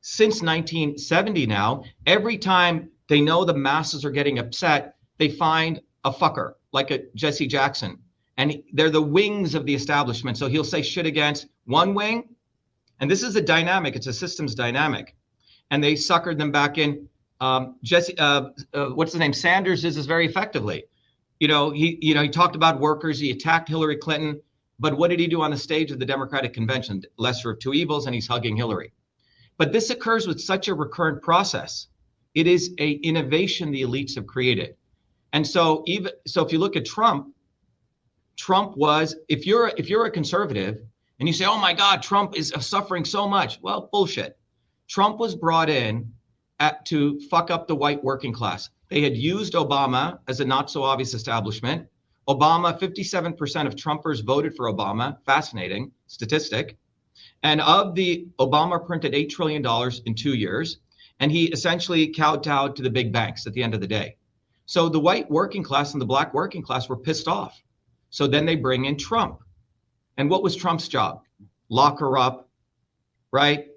since 1970 now, every time they know the masses are getting upset, they find a fucker like a Jesse Jackson. And they're the wings of the establishment. So he'll say shit against one wing. And this is a dynamic. It's a systems dynamic. And they suckered them back in. What's his name? Sanders is very effectively. He talked about workers. He attacked Hillary Clinton. But what did he do on the stage of the Democratic Convention? Lesser of two evils, and he's hugging Hillary. But this occurs with such a recurrent process. It is an innovation the elites have created. And so if you look at Trump was, if you're a conservative and you say, oh my God, Trump is suffering so much. Well, bullshit. Trump was brought in to fuck up the white working class. They had used Obama as a not so obvious establishment. Obama, 57% of Trumpers voted for Obama. Fascinating statistic. And of the Obama printed $8 trillion in 2 years. And he essentially kowtowed to the big banks at the end of the day. So the white working class and the black working class were pissed off. So then they bring in Trump. And what was Trump's job? Lock her up, right?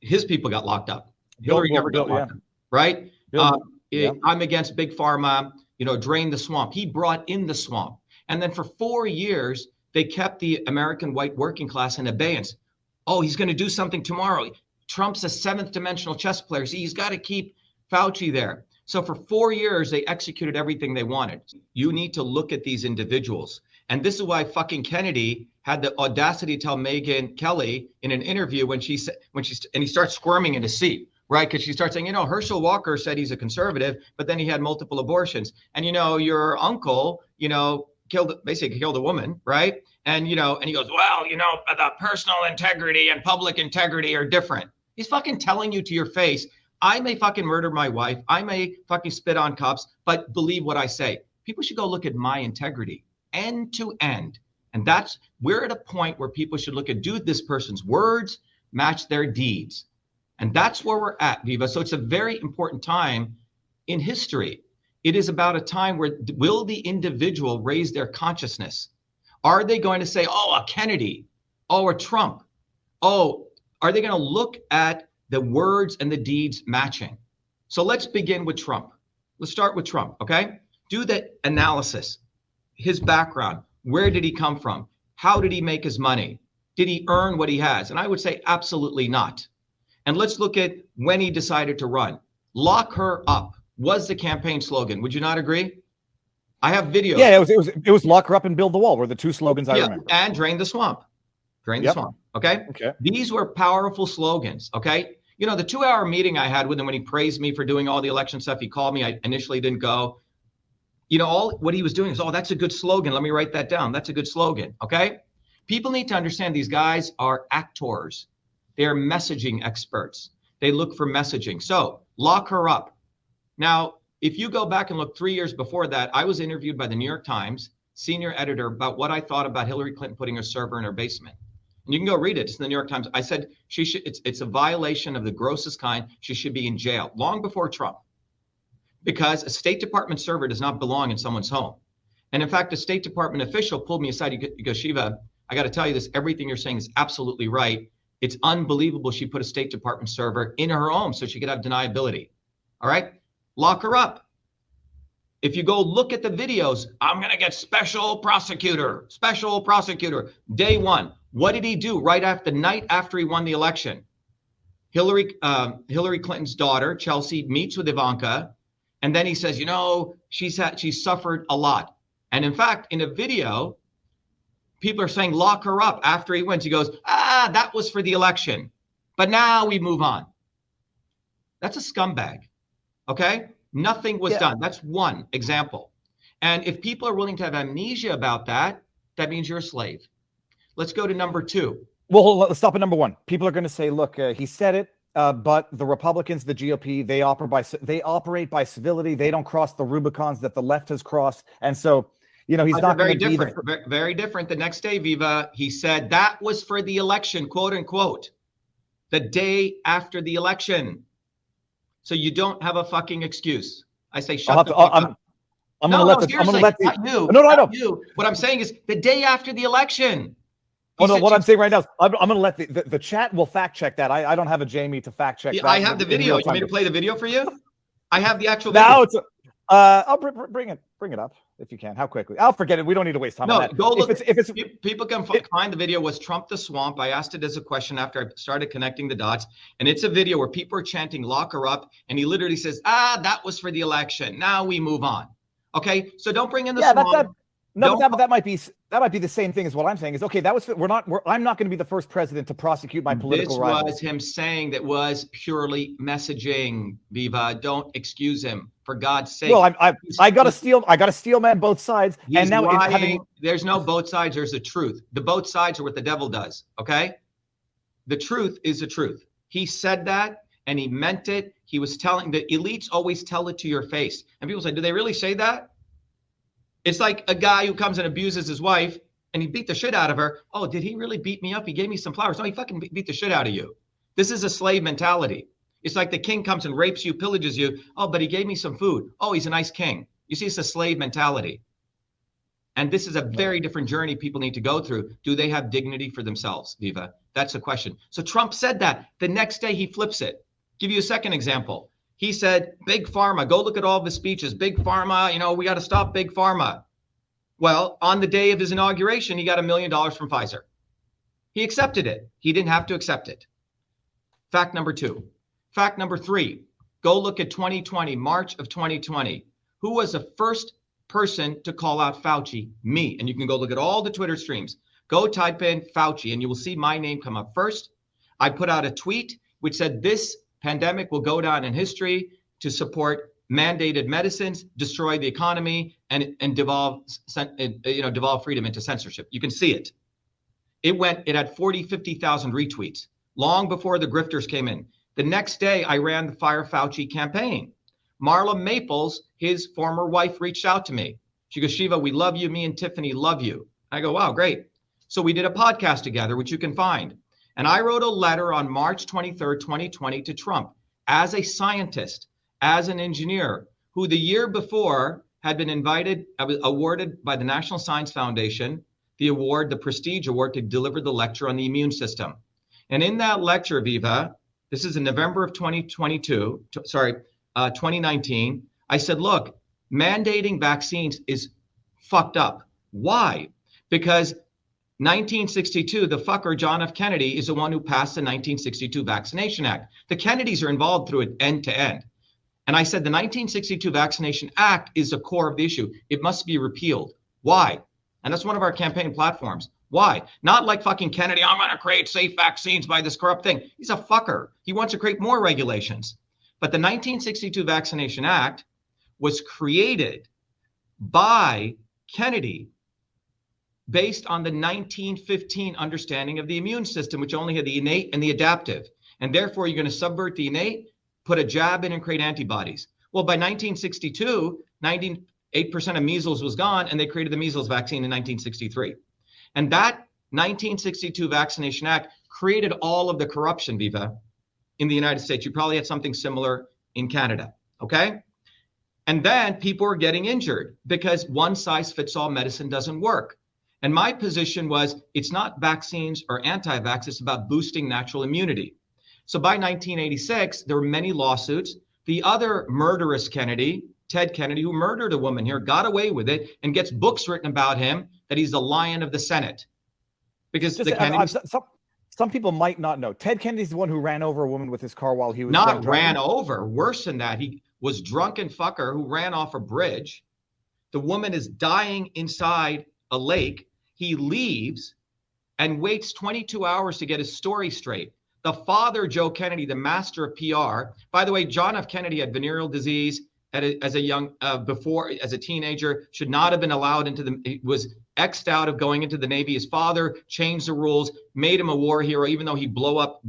His people got locked up. Hillary never got locked up, right? I'm against big pharma, drain the swamp. He brought in the swamp. And then for 4 years, they kept the American white working class in abeyance. Oh, he's going to do something tomorrow. Trump's a seventh dimensional chess player. See, he's got to keep Fauci there. So for 4 years, they executed everything they wanted. You need to look at these individuals. And this is why fucking Kennedy had the audacity to tell Megyn Kelly in an interview and he starts squirming in his seat, right? Because she starts saying, Herschel Walker said he's a conservative, but then he had multiple abortions. And, your uncle, basically killed a woman, right? And, and he goes, well, the personal integrity and public integrity are different. He's fucking telling you to your face, I may fucking murder my wife. I may fucking spit on cops, but believe what I say. People should go look at my integrity end to end. And we're at a point where people should look at, do this person's words match their deeds? And that's where we're at, Viva. So it's a very important time in history. It is about a time where will the individual raise their consciousness? Are they going to say, oh, a Kennedy, oh, a Trump? Oh, are they going to look at the words and the deeds matching? So let's begin with Trump. Let's start with Trump, okay? Do the analysis. His background, where did he come from? How did he make his money? Did he earn what he has? And I would say absolutely not. And let's look at when he decided to run. Lock her up was the campaign slogan. Would you not agree? I have videos. Yeah, it was lock her up and build the wall were the two slogans I remember. And drain the swamp. Drain the swamp. Okay? These were powerful slogans. Okay? The 2-hour meeting I had with him when he praised me for doing all the election stuff, he called me. I initially didn't go. All what he was doing is, oh, that's a good slogan. Let me write that down. That's a good slogan. Okay? People need to understand these guys are actors. They're messaging experts. They look for messaging. So lock her up. Now, if you go back and look 3 years before that, I was interviewed by the New York Times senior editor about what I thought about Hillary Clinton putting a server in her basement. And you can go read it. It's in the New York Times. I said it's a violation of the grossest kind. She should be in jail long before Trump, because a State Department server does not belong in someone's home. And in fact, a State Department official pulled me aside. He goes, Shiva, I got to tell you this. Everything you're saying is absolutely right. It's unbelievable she put a State Department server in her home so she could have deniability. All right? Lock her up. If you go look at the videos, I'm going to get special prosecutor. Day one. What did he do right after the night after he won the election? Hillary Clinton's daughter, Chelsea, meets with Ivanka. And then he says, she's suffered a lot. And in fact, in a video, people are saying, lock her up after he wins. He goes, that was for the election. But now we move on. That's a scumbag. Okay? Nothing was done. That's one example. And if people are willing to have amnesia about that, that means you're a slave. Let's go to number two. Well, let's stop at number one. People are going to say, look, he said it. But the Republicans, the GOP, they operate by civility. They don't cross the Rubicons that the left has crossed. And so, he's not going to be very different. The next day, Viva, he said that was for the election, quote unquote, the day after the election. So you don't have a fucking excuse. I say, shut the fuck up. I'm going to let you. No, I know. What I'm saying is the day after the election. no, what I'm saying right now is I'm going to let the chat will fact check that. I don't have a Jamie to fact check that. I have the video. You want me to play the video for you? I have the actual video. Now it's I'll bring it up if you can. How quickly? I'll forget it. We don't need to waste time on that. Go look. If it's people can find the video. Was Trump the swamp? I asked it as a question after I started connecting the dots, and it's a video where people are chanting "lock her up," and he literally says, that was for the election. Now we move on. Okay, so don't bring in the swamp. That might be the same thing as what I'm saying is, okay, I'm not going to be the first president to prosecute my political rivals. This was him saying that was purely messaging, Viva. Don't excuse him, for God's sake. Well, I got to steel man both sides. And now there's no both sides. There's the truth. The both sides are what the devil does. Okay. The truth is the truth. He said that and he meant it. He was telling the elites always tell it to your face. And people say, do they really say that? It's like a guy who comes and abuses his wife and he beat the shit out of her. Oh, did he really beat me up? He gave me some flowers. No, he fucking beat the shit out of you. This is a slave mentality. It's like the king comes and rapes you, pillages you. Oh, but he gave me some food. Oh, he's a nice king. You see, it's a slave mentality. And this is a very different journey people need to go through. Do they have dignity for themselves, Viva? That's the question. So Trump said that. The next day he flips it. Give you a second example. He said, Big Pharma, go look at all of his speeches. Big Pharma, we got to stop Big Pharma. Well, on the day of his inauguration, he got $1 million from Pfizer. He accepted it. He didn't have to accept it. Fact number 2. Fact number 3, go look at 2020, March of 2020. Who was the first person to call out Fauci? Me. And you can go look at all the Twitter streams. Go type in Fauci and you will see my name come up first. I put out a tweet which said this pandemic will go down in history to support mandated medicines, destroy the economy, and devolve freedom into censorship. You can see it. It had 40, 50,000 retweets long before the grifters came in. The next day, I ran the Fire Fauci campaign. Marla Maples, his former wife, reached out to me. She goes, Shiva, we love you. Me and Tiffany love you. I go, wow, great. So we did a podcast together, which you can find. And I wrote a letter on March 23rd, 2020 to Trump as a scientist, as an engineer, who the year before had been awarded by the National Science Foundation, the prestige award to deliver the lecture on the immune system. And in that lecture, Viva, this is in November of 2019, I said, look, mandating vaccines is fucked up. Why? Because 1962, the fucker John F. Kennedy is the one who passed the 1962 Vaccination Act. The Kennedys are involved through it end to end. And I said the 1962 Vaccination Act is the core of the issue. It must be repealed. Why? And that's one of our campaign platforms. Why? Not like fucking Kennedy, I'm going to create safe vaccines by this corrupt thing. He's a fucker. He wants to create more regulations. But the 1962 Vaccination Act was created by Kennedy based on the 1915 understanding of the immune system, which only had the innate and the adaptive. And therefore, you're going to subvert the innate, put a jab in and create antibodies. Well, by 1962, 98% of measles was gone, and they created the measles vaccine in 1963. And that 1962 Vaccination Act created all of the corruption, Viva, in the United States. You probably had something similar in Canada, okay? And then people were getting injured because one-size-fits-all medicine doesn't work. And my position was, it's not vaccines or anti-vax, it's about boosting natural immunity. So by 1986, there were many lawsuits. The other murderous Kennedy, Ted Kennedy, who murdered a woman here, got away with it and gets books written about him that he's the lion of the Senate. Because the Kennedys... Some people might not know. Ted Kennedy's the one who ran over a woman with his car while he was not ran over. Worse than that, he was drunken fucker who ran off a bridge. The woman is dying inside a lake. He leaves and waits 22 hours to get his story straight. The father, Joe Kennedy, the master of PR. By the way, John F. Kennedy had venereal disease as a teenager, should not have been allowed he was X'd out of going into the Navy. His father changed the rules, made him a war hero, even though he blew up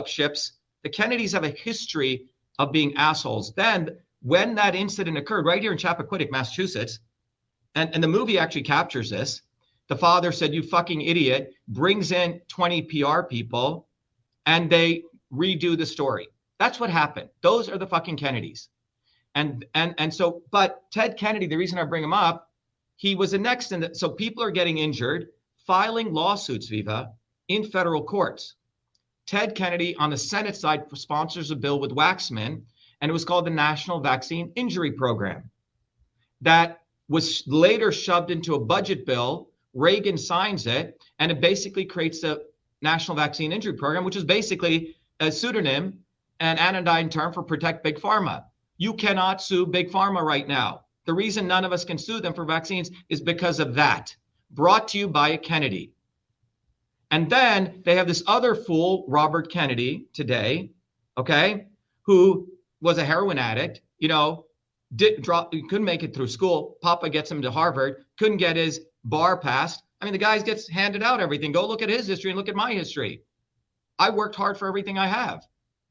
ships. The Kennedys have a history of being assholes. Then when that incident occurred right here in Chappaquiddick, Massachusetts, and the movie actually captures this, the father said, you fucking idiot, brings in 20 PR people, and they redo the story. That's what happened. Those are the fucking Kennedys. But Ted Kennedy, the reason I bring him up, he was the next so people are getting injured, filing lawsuits, Viva, in federal courts. Ted Kennedy on the Senate side sponsors a bill with Waxman, and it was called the National Vaccine Injury Program. That was later shoved into a budget bill. Reagan signs it, and it basically creates a National Vaccine Injury Program, which is basically a pseudonym, an anodyne term for protect Big Pharma. You cannot sue Big Pharma right now. The reason none of us can sue them for vaccines is because of that. Brought to you by a Kennedy. And then they have this other fool, Robert Kennedy, today, okay, who was a heroin addict, couldn't make it through school. Papa gets him to Harvard, couldn't get his bar passed. I mean, the guy gets handed out everything. Go look at his history and look at my history. I worked hard for everything I have.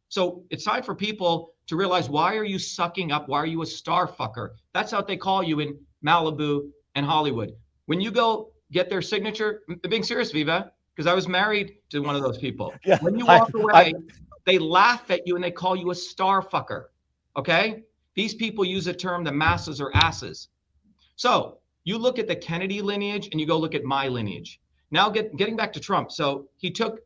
So it's time for people to realize, why are you sucking up? Why are you a star fucker? That's what they call you in Malibu and Hollywood. When you go get their signature, I'm being serious, Viva, because I was married to one of those people. Yeah, when you walk away, they laugh at you and they call you a star fucker. Okay? These people use a term, the masses are asses. So you look at the Kennedy lineage and you go look at my lineage. Now getting back to Trump. So he took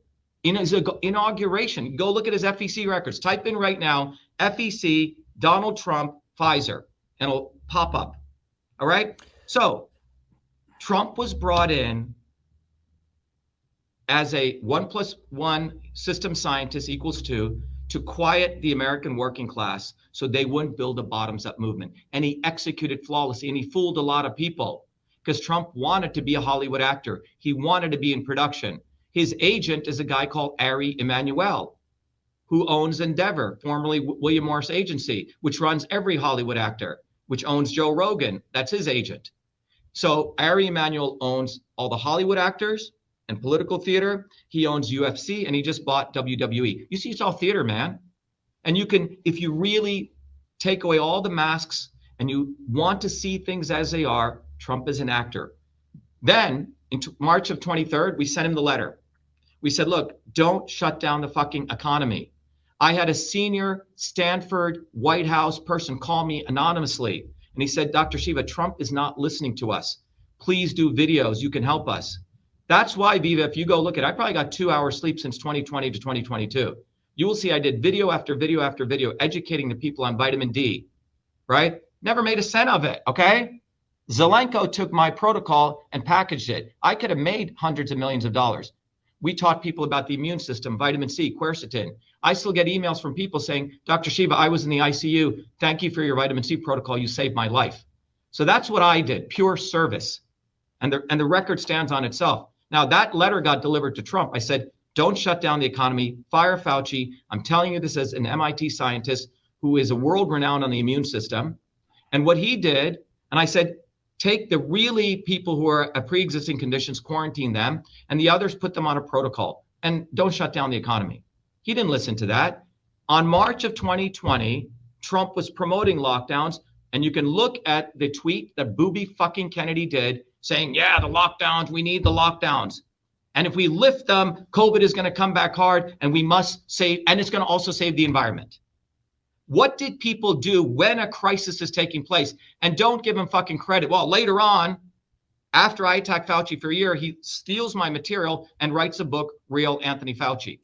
in his inauguration, go look at his FEC records. Type in right now, FEC, Donald Trump, Pfizer, and it'll pop up. All right? So Trump was brought in as a 1+1 system scientist equals 2 to quiet the American working class so they wouldn't build a bottoms-up movement. And he executed flawlessly, and he fooled a lot of people because Trump wanted to be a Hollywood actor. He wanted to be in production. His agent is a guy called Ari Emanuel, who owns Endeavor, formerly William Morris Agency, which runs every Hollywood actor, which owns Joe Rogan. That's his agent. So Ari Emanuel owns all the Hollywood actors and political theater. He owns UFC, and he just bought WWE. You see, it's all theater, man. And you can, if you really take away all the masks and you want to see things as they are, Trump is an actor. Then in March of 23rd, we sent him the letter. We said, look, don't shut down the fucking economy. I had a senior Stanford White House person call me anonymously. And he said, Dr. Shiva, Trump is not listening to us. Please do videos. You can help us. That's why, Viva, if you go look at it, I probably got 2 hours sleep since 2020 to 2022. You will see I did video after video after video educating the people on vitamin D, right? Never made a cent of it, okay? Zelenko took my protocol and packaged it. I could have made hundreds of millions of dollars. We taught people about the immune system, vitamin C, quercetin. I still get emails from people saying, Dr. Shiva, I was in the ICU. Thank you for your vitamin C protocol. You saved my life. So that's what I did, pure service. And the record stands on itself. Now, that letter got delivered to Trump. I said, don't shut down the economy. Fire Fauci. I'm telling you this as an MIT scientist who is a world renowned on the immune system. And what he did, and I said, take the really people who are at pre-existing conditions, quarantine them, and the others put them on a protocol, and don't shut down the economy. He didn't listen to that. On March of 2020, Trump was promoting lockdowns, and you can look at the tweet that booby fucking Kennedy did saying, yeah, the lockdowns, we need the lockdowns. And if we lift them, COVID is going to come back hard, and we must save, and it's going to also save the environment. What did people do when a crisis is taking place? And don't give him fucking credit. Well, later on, after I attack Fauci for a year, he steals my material and writes a book, Real Anthony Fauci.